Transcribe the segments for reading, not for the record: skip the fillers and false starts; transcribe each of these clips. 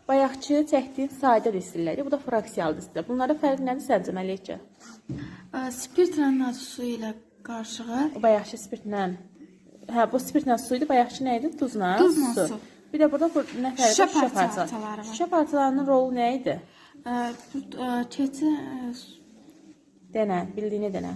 Bayaqçı çəkdiyin sadə distilləri, bu da fraksiyalı distillər. Bunlara fərqi nədir səncə Məlikə? Spirtlə nazi suyu ilə qarışığı. Bayaqçı spirtlə. Hə, bu spirtlə su idi, bayaqçı nə idi? Tuzla su. Bir də burada nə fərqi var? Şüşə parçaları var. Şüşə parçalarının rolu nə idi? Keçi Denə, bildiyini denə.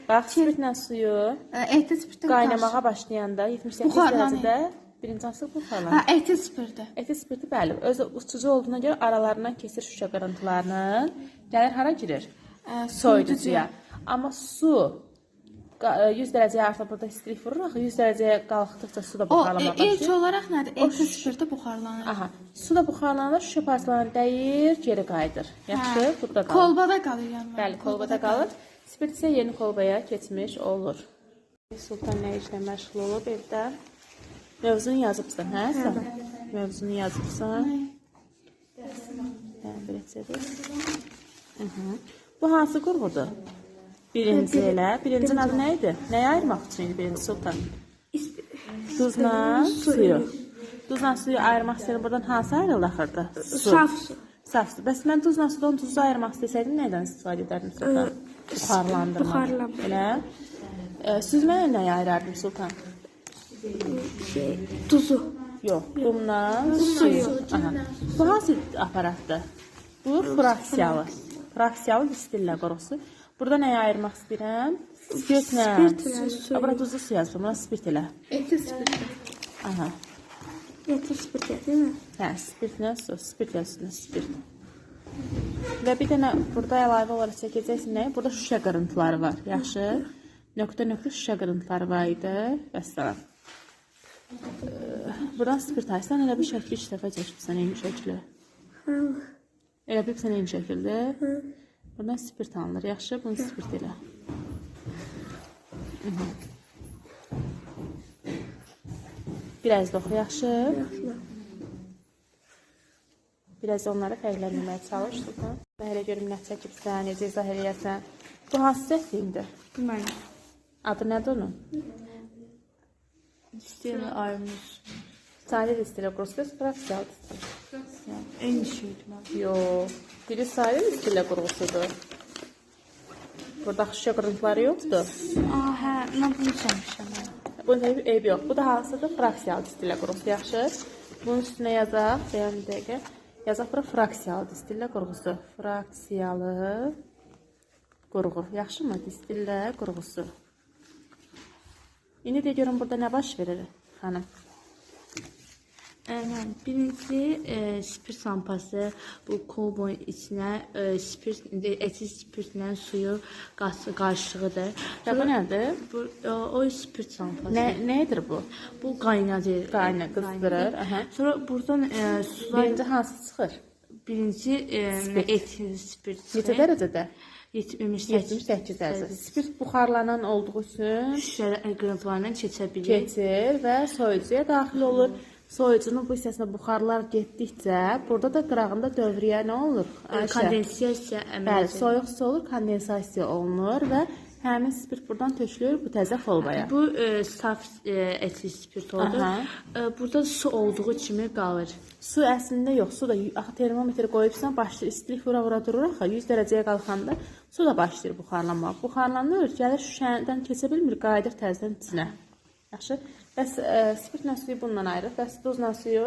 Bax, spirtlə suyu ehtiyat spirtə qaynamağa başlayanda 78 dərəcədə birinci asıl buxarlanır. ehtiyat spirtə. Ehtiyat spirti bəli, öz uçucu olduğuna görə aralarından keçir şüşə qırıntılarının. Gəlir hara girir? Soyuducuya. Amma su 100 dərəcəyə artıq burada istilik vurur, axı 100 dərəcəyə qalxdıqca su da buxarlanmağa başlayır. İlk olaraq nədir? Ehtiyat spirtə buxarlanır. Aha, su da buxarlanır, şüşə parçalarına dəyir, geri qayıdır. Yaxşı, burada qalır. Kolbada qalır yəni. Bəli, kolbada qalır. Spirt isə yeni kolbaya keçmiş olur. Sultan nə işlə məşğul olub evdə? Mövzunu yazıbsan, hə sən? Mövzunu yazıbsan. Hə, biləcədir. Bu hansı qurğudur? Birinci elə. Birincinin adı nə idi? Nəyə ayırmaq üçün idi birinci Sultan? Tuzla suyu. Tuzla suyu ayırmaq istəyirəm. Buradan hansı ayrıldı axırda? Saf su. Saf su. Bəs mən tuzla sudan tuzu ayırmaq istəsəydim nədən istifadə edərdim Sultan? Buxarlandırma. Buxarlanma. Elə. Süzməni nəyə ayırardım Sultan? Tuzu. Yox, qumla suyu. Aha. Bu hansı aparatdır? Bu fraksiyalı. Fraksiyalı distillə qurusu. Burada nəyə ayırmaq istəyirəm? Spirtlə. Suyu. Bura tuzlu su yazdım. Buna spirt elə. Ehtiyat spirtə. Aha. Ehtiyat spirtə, değil mi? Hə, spirtlə su. Spirtlə su. Spirt. Və bir dənə burada əlavə olaraq çəkəcəksin nəyə? Burada şüşə qırıntıları var. Yaxşı. Nöqtə-nöqtə şüşə qırıntıları var idi. Vəssalam. Buradan spirt ayırsan, elə bir şəkli 2 dəfə çəkibsən, eyni şəkli. Elə bilirsən, eyni şəkildə. Buradan spirt alınır. Yaxşı, bunu spirt elə. Biraz da oxu, yaxşı. Biraz onları fərqləndirməyə çalış. Hələ görüm nə çəkibsən, necə izah eləyəsən. Bu hansı səhviyindir? Bilməm. Adı nədir onun? Distillə ayrılmış. Sadə distillə qurusu, fraksiyalı distillə. Eyni şeydir mən. Yox. Biri sadə distillə qurusudur. Burada şüşə qırıntıları yoxdur. Hə, mən bunu sevmişəm. Bunun eybi yox. Bu da hansıdır? Fraksiyalı distillə qurusu. Yaxşı. Bunun üstünə yazaq. Bir dəqiqə. Yazaq bura fraksiyalı distillə qurğusu. Fraksiyalı qurğu. Yaxşı mı? Distillə qurğusu. İndi də görün burada nə baş verir, xanım? Birinci spirt lampası bu kolbun içinə etil spirtlə suyu qarışığıdır. Və bu nədir? O spirt lampası. Nədir bu? Bu qaynadır. Qayna qızdırır. Sonra buradan sular Birinci hansı çıxır? birinci etil spirt. Neçə dərəcədə? 78 dərəcə. Spirt buxarlanan olduğu üçün şüşə qırıntılarından keçə bilir. keçir və soyucuya daxil olur. Soyucunun bu hissəsinə buxarlar getdikcə burada da qırağında dövriyyə nə olur? Kondensasiya Bəli, soyuq su olur, kondensasiya olunur və həmin spirt buradan tökülür bu təzə folbaya. Bu saf etil spirt oldu. Burada su olduğu kimi qalır. Su əslində yox, su da axı termometr qoyubsan, başlayır istilik vura-vura durur axı 100 dərəcəyə qalxanda su da başlayır buxarlanmağa. Buxarlanır, gəlir şüşədən keçə bilmir, qayıdır təzədən içinə. Yaxşı. Bəs spirtlə suyu bundan ayırır. Bəs duzla suyu?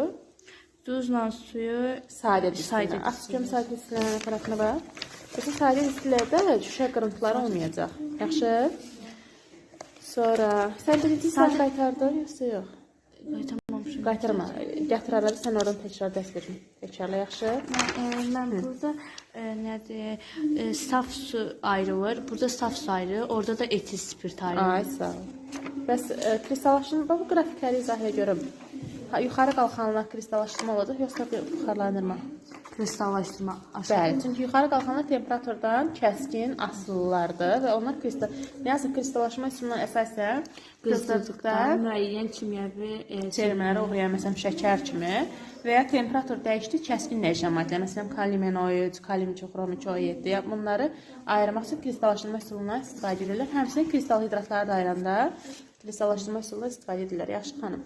Duzla suyu Sadə distillə. Açıqım sadə distillərin aparatına bax. Bütün sadə distillərdə şüşə qırıntıları olmayacaq. Yaxşı. Sonra sən birinci sən qaytardın, yoxsa yox? qaytarmamışam. Qaytarma. Gətir arada sən oradan təkrar dərs verin. Təkrarla, yaxşı. Mən burada nədir? Saf su ayrılır. Burada saf su ayrılır. Orada da etil spirt ayrılır. Ay, sağ ol. Bəs kristallaşdırma, bu qrafikləri izah elə görüm. Yuxarı qalxanlar kristallaşdırma olacaq, yoxsa buxarlandırma? Kristallaşdırma aşağı. Bəli, çünki yuxarı qalxanlar temperaturdan kəskin asılılardır və onlar kristallaşma üsuluna əsasən qızdırdıqda müəyyən kimyəvi terminlərə uğrayan, məsələn, şəkər kimi və ya temperatur dəyişdi, kəskin dəyişən maddələr, məsələn, kalium NO3, kalium çokrom 2O7, bunları ayırmaq üçün kristallaşdırma üsulundan istifadə edirlər. Həmçinin kristal hidratları da ayıranda kristallaşdırma üsulundan istifadə edirlər. Yaxşı xanım.